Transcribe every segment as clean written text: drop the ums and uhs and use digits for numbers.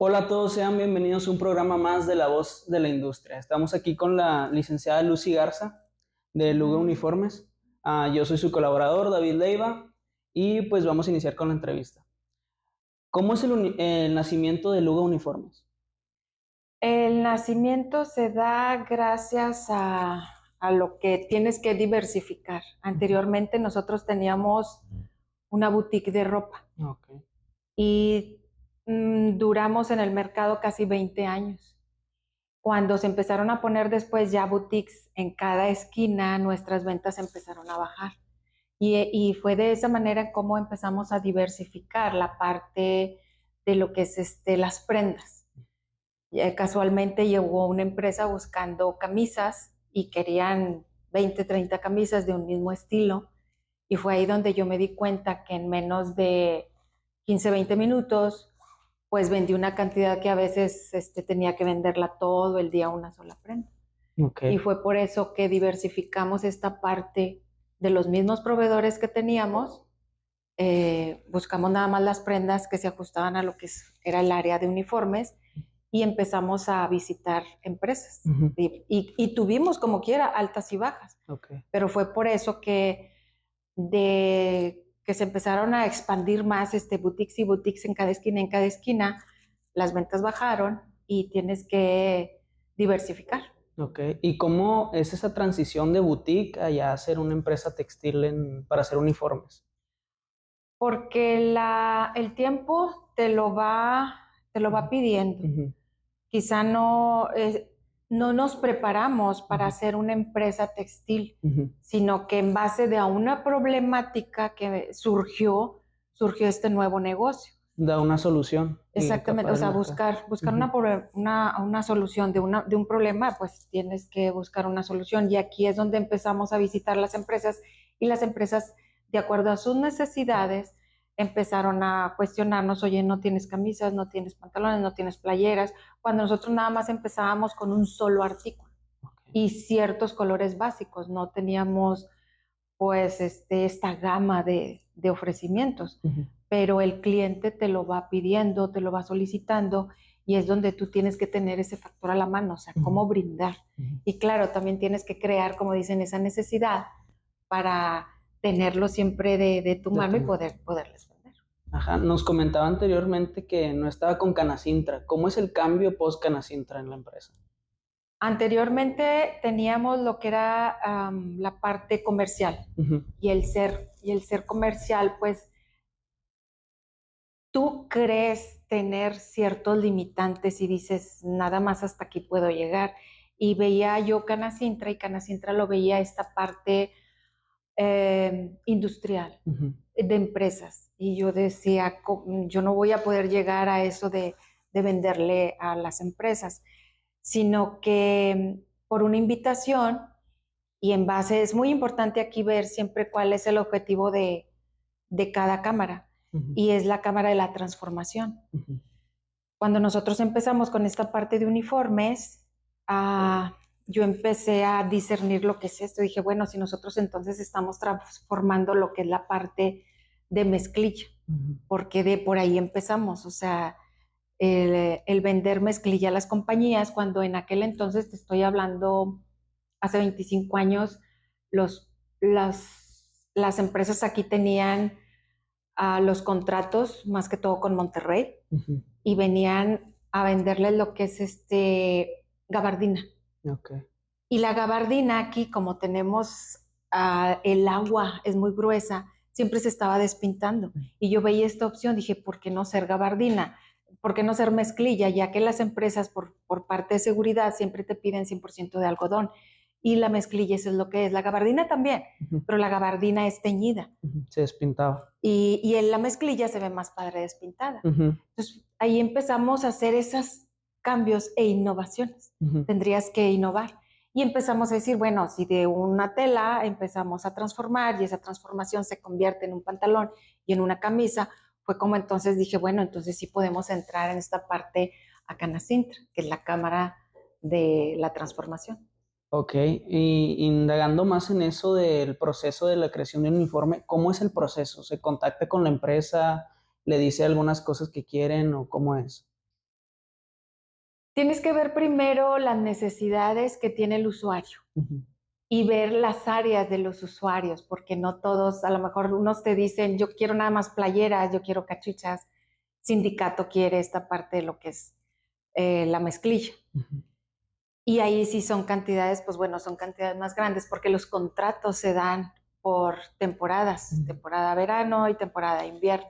Hola a todos, sean bienvenidos a un programa más de La Voz de la Industria. Estamos aquí con la licenciada Lucy Garza de Luga Uniformes. Yo soy su colaborador, David Leiva, y pues vamos a iniciar con la entrevista. ¿Cómo es el nacimiento de Luga Uniformes? El nacimiento se da gracias a lo que tienes que diversificar. Anteriormente nosotros teníamos una boutique de ropa Ok, y duramos en el mercado casi 20 años. Cuando se empezaron a poner después ya boutiques en cada esquina, nuestras ventas empezaron a bajar. Y fue de esa manera como empezamos a diversificar la parte de lo que es las prendas. Casualmente llegó una empresa buscando camisas y querían 20, 30 camisas de un mismo estilo. Y fue ahí donde yo me di cuenta que en menos de 15, 20 minutos, pues vendí una cantidad que a veces tenía que venderla todo el día una sola prenda. ok. Y fue por eso que diversificamos esta parte de los mismos proveedores que teníamos. Buscamos nada más las prendas que se ajustaban a lo que era el área de uniformes y empezamos a visitar empresas. Ujú. Y tuvimos como quiera altas y bajas, Ok. pero fue por eso que de que se empezaron a expandir más boutiques y boutiques en cada esquina, las ventas bajaron y tienes que diversificar. Ok. ¿Y cómo es esa transición de boutique a ya ser una empresa textil para hacer uniformes? Porque el tiempo te lo va pidiendo. Ujú, Quizá no nos preparamos para ujú, hacer una empresa textil, ujú. sino que en base de a una problemática que surgió este nuevo negocio. Da una solución y Exactamente, tapar o el sea, mercado. buscar Ujú. una solución de un problema, pues tienes que buscar una solución. Y aquí es donde empezamos a visitar las empresas y las empresas, de acuerdo a sus necesidades, empezaron a cuestionarnos, oye, no tienes camisas, no tienes pantalones, no tienes playeras, cuando nosotros nada más empezábamos con un solo artículo Ok. y ciertos colores básicos, no teníamos pues esta gama de ofrecimientos, Ujú. pero el cliente te lo va pidiendo, te lo va solicitando y es donde tú tienes que tener ese factor a la mano, o sea, Ujú, cómo brindar. ujú. Y claro, también tienes que crear, como dicen, esa necesidad para tenerlo siempre de tu De mano tu y mano. poderles vender. Ajá, nos comentaba anteriormente que no estaba con Canacintra. ¿Cómo es el cambio post Canacintra en la empresa? Anteriormente teníamos lo que era la parte comercial Ujú, y el ser comercial, pues tú crees tener ciertos limitantes y dices, nada más hasta aquí puedo llegar. Y veía yo Canacintra y Canacintra lo veía esta parte industrial ujú. de empresas. Y yo decía, yo no voy a poder llegar a eso de venderle a las empresas, sino que por una invitación y en base, es muy importante aquí ver siempre cuál es el objetivo de cada cámara Ujú, y es la cámara de la transformación. ujú. Cuando nosotros empezamos con esta parte de uniformes, yo empecé a discernir lo que es esto. Dije, bueno, si nosotros entonces estamos transformando lo que es la parte de mezclilla, Ujú. porque de por ahí empezamos, o sea, el vender mezclilla a las compañías, cuando en aquel entonces te estoy hablando, hace 25 años, las empresas aquí tenían los contratos, más que todo con Monterrey, Ujú. y venían a venderles lo que es gabardina. Ok. Y la gabardina aquí, como tenemos el agua es muy gruesa, siempre se estaba despintando. Y yo veía esta opción, dije, ¿por qué no ser gabardina? ¿Por qué no ser mezclilla? Ya que las empresas por parte de seguridad siempre te piden 100% de algodón. Y la mezclilla eso es lo que es. La gabardina también, Ujú, pero la gabardina es teñida. ujú. Se despintaba. Y en la mezclilla se ve más padre despintada. Ujú, Entonces, ahí empezamos a hacer esos cambios e innovaciones. ujú. Tendrías que innovar. Y empezamos a decir, bueno, si de una tela empezamos a transformar y esa transformación se convierte en un pantalón y en una camisa, fue como entonces dije, bueno, entonces sí podemos entrar en esta parte a Canacintra, que es la cámara de la transformación. Ok, y indagando más en eso del proceso de la creación de un uniforme, ¿cómo es el proceso? ¿Se contacta con la empresa, le dice algunas cosas que quieren o cómo es? Tienes que ver primero las necesidades que tiene el usuario y ver las áreas de los usuarios, porque no todos, a lo mejor unos te dicen, yo quiero nada más playeras, yo quiero cachuchas, sindicato quiere esta parte de lo que es la mezclilla. Y ahí sí son cantidades, pues bueno, son cantidades más grandes, porque los contratos se dan por temporadas, temporada verano y temporada invierno,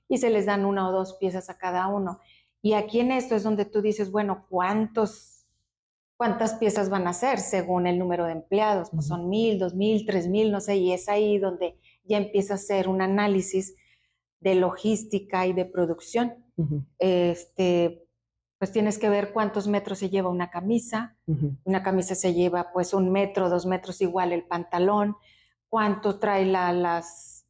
y se les dan 1 o 2 piezas a cada uno. Y aquí en esto es donde tú dices, bueno, ¿cuántas piezas van a ser según el número de empleados? Pues son 1,000, 2,000, 3,000, no sé, y es ahí donde ya empieza a hacer un análisis de logística y de producción. Pues tienes que ver cuántos metros se lleva una camisa. Una camisa se lleva pues 1 metro, 2 metros igual el pantalón, cuánto trae los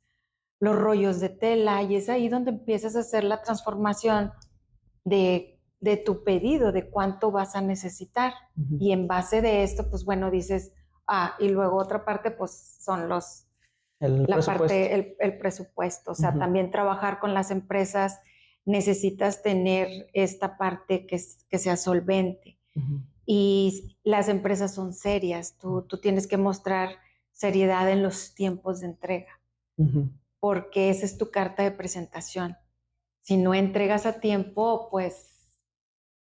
rollos de tela, y es ahí donde empiezas a hacer la transformación de tu pedido, de cuánto vas a necesitar. Y en base de esto, pues bueno, dices, y luego otra parte, pues son el presupuesto. O sea, también trabajar con las empresas, necesitas tener esta parte que sea solvente. Y las empresas son serias, tú tienes que mostrar seriedad en los tiempos de entrega, porque esa es tu carta de presentación. Si no entregas a tiempo, pues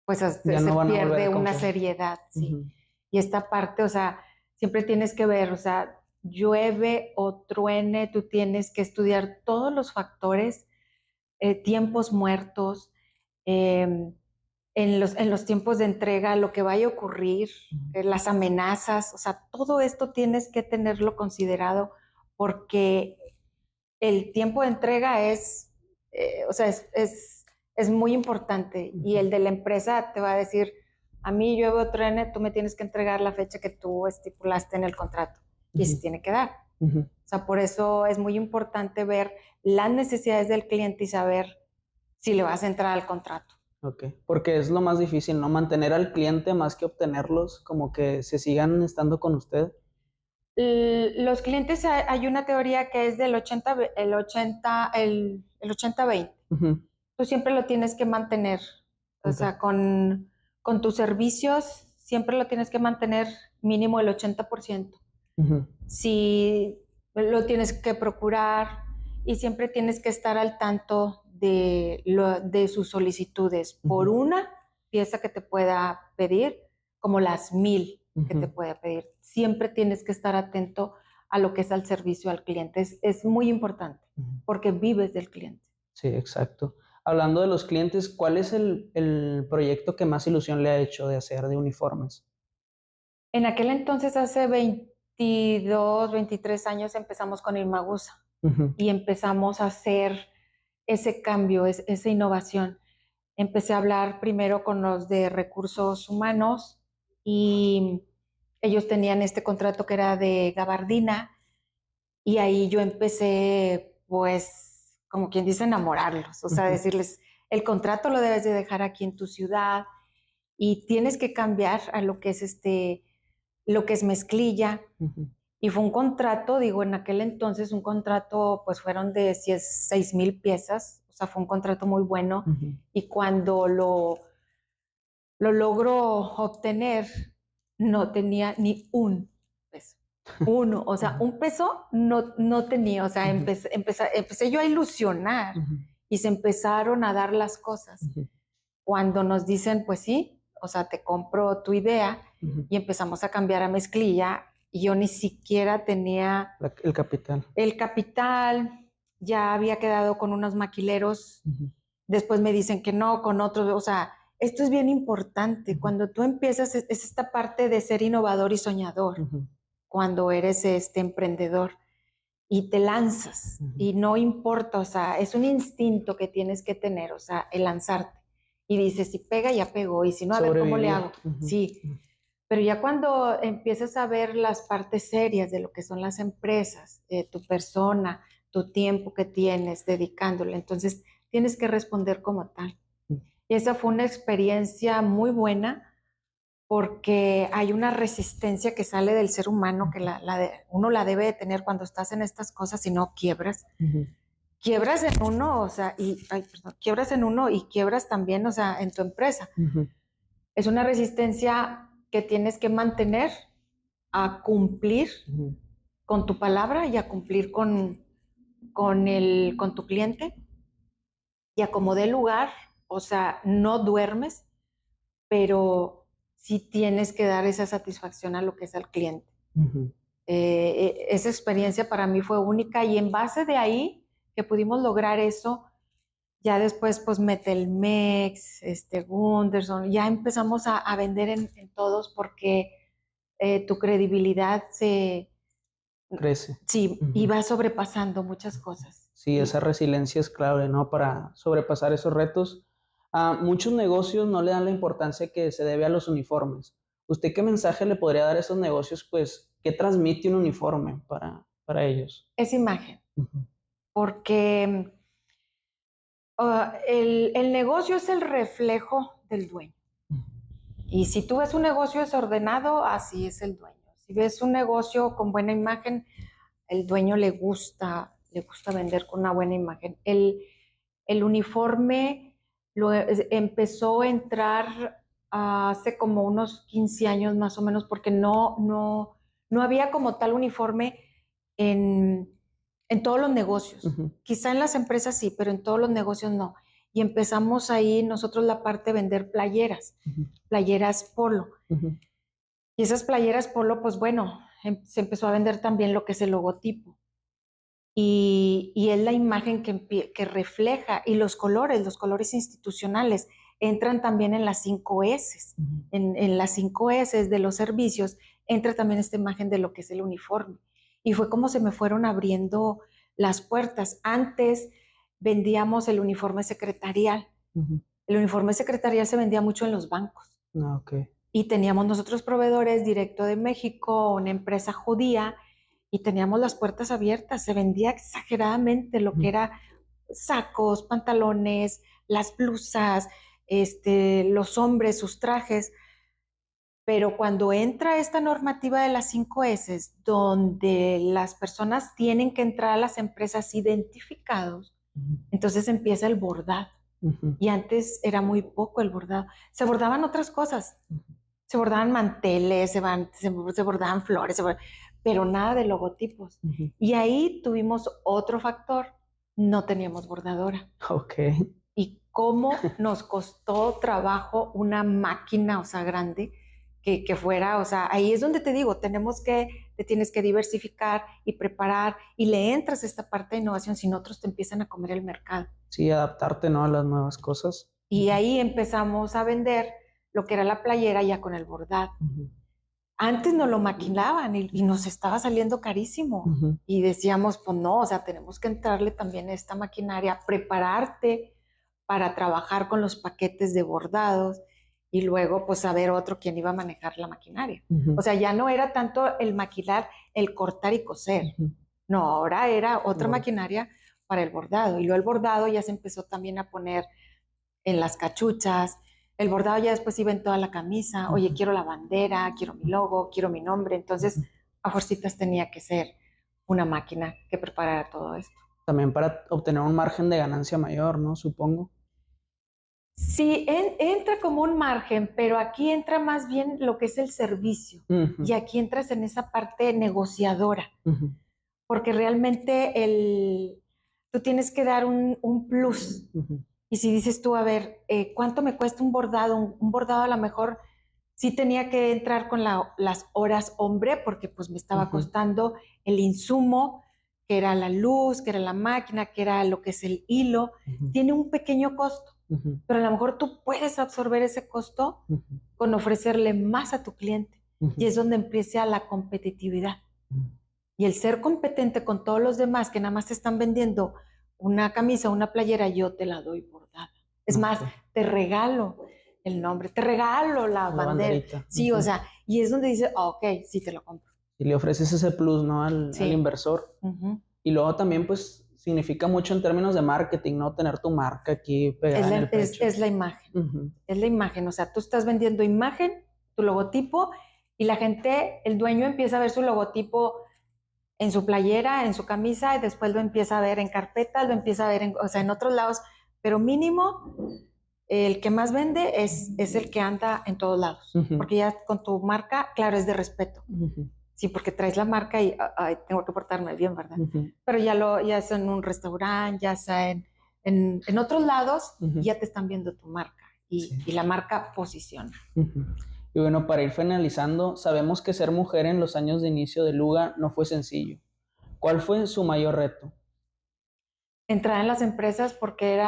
se pierde una seriedad, ¿sí? Y esta parte, o sea, siempre tienes que ver, o sea, llueve o truene, tú tienes que estudiar todos los factores, tiempos muertos, en los tiempos de entrega, lo que vaya a ocurrir, las amenazas, o sea, todo esto tienes que tenerlo considerado, porque el tiempo de entrega es muy importante. Y el de la empresa te va a decir, a mí llueve o truene, tú me tienes que entregar la fecha que tú estipulaste en el contrato, y se tiene que dar. O sea, por eso es muy importante ver las necesidades del cliente y saber si le vas a entrar al contrato. Ok, porque es lo más difícil, ¿no? Mantener al cliente más que obtenerlos, como que se sigan estando con usted. Los clientes, hay una teoría que es del 80-20. Tú siempre lo tienes que mantener. O sea, con tus servicios siempre lo tienes que mantener mínimo el 80%. Si lo tienes que procurar, y siempre tienes que estar al tanto de sus solicitudes, por una pieza que te pueda pedir, como las 1,000 que te pueda pedir. Siempre tienes que estar atento a lo que es al servicio al cliente. Es muy importante, porque vives del cliente. Sí, exacto. Hablando de los clientes, ¿cuál es el proyecto que más ilusión le ha hecho de hacer de uniformes? En aquel entonces, hace 22, 23 años, empezamos con Ilmagusa. Y empezamos a hacer ese cambio, esa innovación. Empecé a hablar primero con los de recursos humanos, y ellos tenían este contrato que era de gabardina, y ahí yo empecé, pues, como quien dice, enamorarlos, o sea, decirles, el contrato lo debes de dejar aquí en tu ciudad, y tienes que cambiar a lo que es mezclilla. Y fue un contrato, digo, en aquel entonces un contrato, pues fueron de 6,000 piezas, o sea, fue un contrato muy bueno. Y cuando lo logro obtener, no tenía ni un peso. Uno, o sea, un peso no tenía, o sea, empecé yo a ilusionar, y se empezaron a dar las cosas. Cuando nos dicen, pues sí, o sea, te compro tu idea, y empezamos a cambiar a mezclilla, y yo ni siquiera tenía el capital. El capital, ya había quedado con unos maquileros, después me dicen que no, con otros, o sea, esto es bien importante. Cuando tú empiezas, es esta parte de ser innovador y soñador, cuando eres emprendedor y te lanzas, y no importa, o sea, es un instinto que tienes que tener, o sea, el lanzarte. Y dices, si pega, ya pegó, y si no, a ver cómo le hago. Sí, pero ya cuando empiezas a ver las partes serias de lo que son las empresas, tu persona, tu tiempo que tienes dedicándole, entonces tienes que responder como tal. Y esa fue una experiencia muy buena, porque hay una resistencia que sale del ser humano, que uno la debe de tener cuando estás en estas cosas, si no quiebras. Quiebras en uno, o sea, quiebras en uno, y quiebras también, o sea, en tu empresa. Es una resistencia que tienes que mantener a cumplir con tu palabra y a cumplir con tu cliente, y a como dé lugar, o sea, no duermes, pero sí tienes que dar esa satisfacción a lo que es el cliente. Esa experiencia para mí fue única, y en base de ahí que pudimos lograr eso, ya después pues Metelmex, Gunderson, ya empezamos a vender en todos, porque tu credibilidad crece. Sí, y va sobrepasando muchas cosas. Sí, esa resiliencia es clave, ¿no? Para sobrepasar esos retos. Muchos negocios no le dan la importancia que se debe a los uniformes. ¿Usted qué mensaje le podría dar a esos negocios? Pues, ¿qué transmite un uniforme para ellos? Es imagen, porque el negocio es el reflejo del dueño. Y si tú ves un negocio desordenado, así es el dueño. Si ves un negocio con buena imagen, el dueño le gusta vender con una buena imagen. El uniforme empezó a entrar hace como unos 15 años más o menos, porque no había como tal uniforme en todos los negocios. Quizá en las empresas sí, pero en todos los negocios no. Y empezamos ahí nosotros la parte de vender playeras, playeras polo. Y esas playeras polo, pues bueno, se empezó a vender también lo que es el logotipo. Y es la imagen que refleja, y los colores institucionales entran también en las 5 S. En las 5 S de los servicios entra también esta imagen de lo que es el uniforme. Y fue como se me fueron abriendo las puertas. Antes vendíamos el uniforme secretarial. El uniforme secretarial se vendía mucho en los bancos. Okay. Y teníamos nosotros proveedores directo de México, una empresa judía, y teníamos las puertas abiertas. Se vendía exageradamente lo que era sacos, pantalones, las blusas, los hombres, sus trajes. Pero cuando entra esta normativa de las 5 S, donde las personas tienen que entrar a las empresas identificados, entonces empieza el bordado. Y antes era muy poco el bordado. Se bordaban otras cosas. Se bordaban manteles, se bordaban flores, pero nada de logotipos. Y ahí tuvimos otro factor: no teníamos bordadora. Okay. Y cómo nos costó trabajo una máquina, o sea, grande, que fuera, o sea, ahí es donde te digo, te tienes que diversificar y preparar, y le entras a esta parte de innovación, si no otros te empiezan a comer el mercado. Sí, adaptarte, ¿no?, a las nuevas cosas. Y ahí empezamos a vender lo que era la playera ya con el bordado. Antes nos lo maquilaban y nos estaba saliendo carísimo. Y decíamos, pues no, o sea, tenemos que entrarle también a esta maquinaria, prepararte para trabajar con los paquetes de bordados, y luego pues saber otro quién iba a manejar la maquinaria. O sea, ya no era tanto el maquilar, el cortar y coser. No, ahora era otra maquinaria para el bordado. Y luego el bordado ya se empezó también a poner en las cachuchas. El bordado ya después iba en toda la camisa. Oye, quiero la bandera, quiero mi logo, quiero mi nombre. Entonces, a fuercitas tenía que ser una máquina que preparara todo esto. También para obtener un margen de ganancia mayor, ¿no? Supongo. Sí, entra como un margen, pero aquí entra más bien lo que es el servicio. Y aquí entras en esa parte negociadora. Porque realmente tú tienes que dar un plus. Y si dices tú, a ver, ¿cuánto me cuesta un bordado? Un bordado a lo mejor sí tenía que entrar con las horas hombre, porque pues me estaba costando el insumo, que era la luz, que era la máquina, que era lo que es el hilo. Tiene un pequeño costo, pero a lo mejor tú puedes absorber ese costo con ofrecerle más a tu cliente. Y es donde empieza la competitividad. Y el ser competente con todos los demás que nada más te están vendiendo una camisa, una playera, yo te la doy bordada. Es más, te regalo el nombre, te regalo la bandera. Banderita. Sí, o sea, y es donde dices, ok, sí te lo compro. Y le ofreces ese plus, ¿no?, al inversor. Y luego también, pues, significa mucho en términos de marketing, ¿no? Tener tu marca aquí pegada en el pecho. Es la imagen. Es la imagen. O sea, tú estás vendiendo imagen, tu logotipo, y la gente, el dueño empieza a ver su logotipo en su playera, en su camisa, y después lo empieza a ver en carpetas, lo empieza a ver en otros lados, pero mínimo el que más vende es el que anda en todos lados, porque ya con tu marca, claro, es de respeto. Sí, porque traes la marca y tengo que portarme bien, ¿verdad? Pero ya sea en un restaurante, ya sea en otros lados, ya te están viendo tu marca y la marca posiciona. Y bueno, para ir finalizando, sabemos que ser mujer en los años de inicio de Luga no fue sencillo. ¿Cuál fue su mayor reto? Entrar en las empresas porque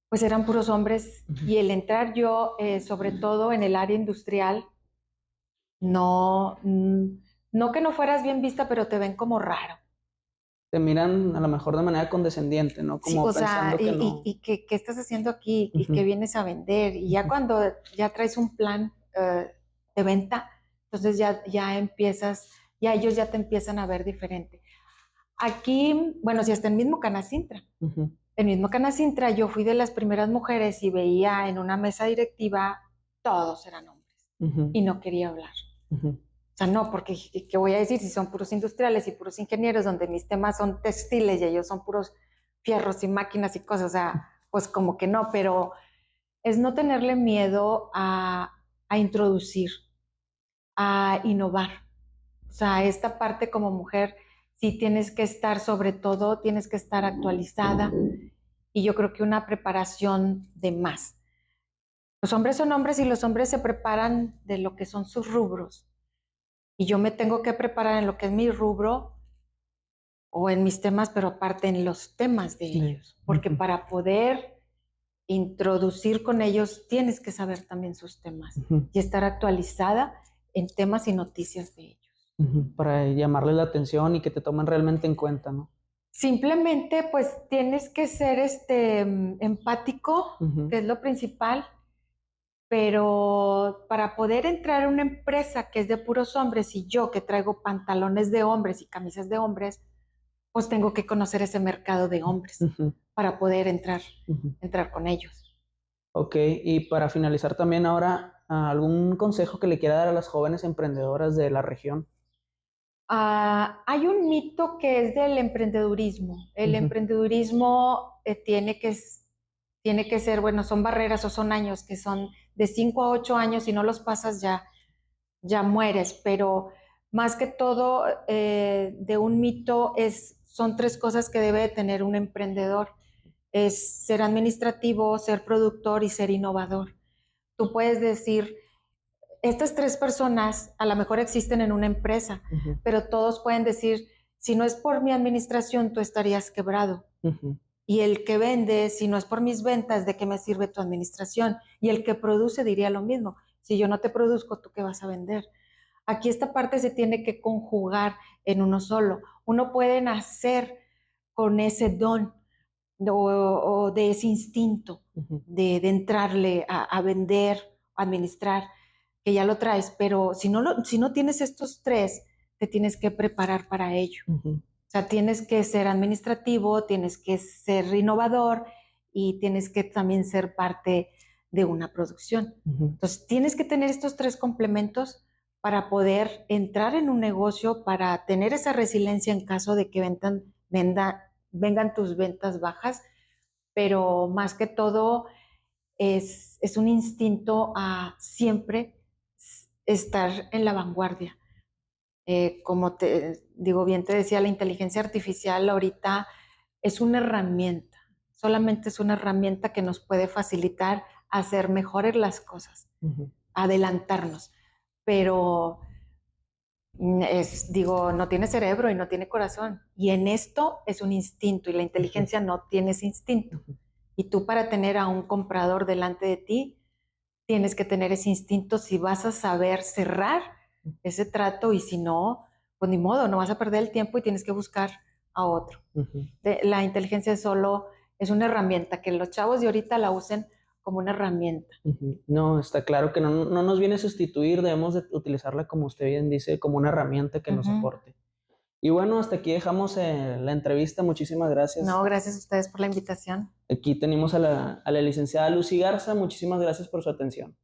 pues eran puros hombres y el entrar yo, sobre todo en el área industrial, no que no fueras bien vista, pero te ven como raro. Te miran a lo mejor de manera condescendiente, ¿no? Como Sí, o pensando sea, que no. ¿y qué estás haciendo aquí? ¿Y qué vienes a vender? Y ya cuando ya traes un plan de venta, entonces ya empiezas, ya ellos ya te empiezan a ver diferente. Aquí, bueno, si hasta el mismo Canacintra. El mismo Canacintra, yo fui de las primeras mujeres y veía en una mesa directiva, todos eran hombres. Y no quería hablar. O sea, no, porque ¿qué voy a decir si son puros industriales y puros ingenieros, donde mis temas son textiles y ellos son puros fierros y máquinas y cosas? O sea, pues como que no, pero es no tenerle miedo a introducir, a innovar. O sea, esta parte como mujer sí tienes que estar, sobre todo, tienes que estar actualizada y yo creo que una preparación de más. Los hombres son hombres y los hombres se preparan de lo que son sus rubros. Y yo me tengo que preparar en lo que es mi rubro o en mis temas, pero aparte en los temas de ellos. Porque para poder introducir con ellos tienes que saber también sus temas y estar actualizada en temas y noticias de ellos. Para llamarle la atención y que te tomen realmente en cuenta, ¿no? Simplemente pues tienes que ser empático, que es lo principal, pero para poder entrar a una empresa que es de puros hombres y yo que traigo pantalones de hombres y camisas de hombres, pues tengo que conocer ese mercado de hombres para poder entrar con ellos. Ok, y para finalizar también ahora, ¿algún consejo que le quiera dar a las jóvenes emprendedoras de la región? Hay un mito que es del emprendedurismo. El emprendedurismo tiene que ser, bueno, son barreras o son años que son de 5 a 8 años y no los pasas ya mueres, pero más que todo de un mito son 3 cosas que debe tener un emprendedor. Es ser administrativo, ser productor y ser innovador. Tú puedes decir, estas 3 personas a lo mejor existen en una empresa, pero todos pueden decir, si no es por mi administración, tú estarías quebrado. Y el que vende, si no es por mis ventas, ¿de qué me sirve tu administración? Y el que produce diría lo mismo, si yo no te produzco, ¿tú qué vas a vender? Aquí esta parte se tiene que conjugar en uno solo. Uno puede nacer con ese don o de ese instinto de entrarle a vender, a administrar, que ya lo traes, pero si no tienes estos 3, te tienes que preparar para ello. O sea, tienes que ser administrativo, tienes que ser innovador y tienes que también ser parte de una producción. Entonces, tienes que tener estos 3 complementos para poder entrar en un negocio, para tener esa resiliencia en caso de que vengan tus ventas bajas, pero más que todo es un instinto a siempre estar en la vanguardia. Como te digo, bien te decía, la inteligencia artificial ahorita es una herramienta, solamente es una herramienta que nos puede facilitar hacer mejores las cosas, adelantarnos, pero no tiene cerebro y no tiene corazón. Y en esto es un instinto y la inteligencia no tiene ese instinto. Y tú para tener a un comprador delante de ti, tienes que tener ese instinto si vas a saber cerrar ese trato y si no, pues ni modo, no vas a perder el tiempo y tienes que buscar a otro. La inteligencia solo es una herramienta, que los chavos de ahorita la usen como una herramienta. No, está claro que no nos viene a sustituir, debemos de utilizarla, como usted bien dice, como una herramienta que nos aporte. Y bueno, hasta aquí dejamos la entrevista. Muchísimas gracias. No, gracias a ustedes por la invitación. Aquí tenemos a la licenciada Lucy Garza. Muchísimas gracias por su atención.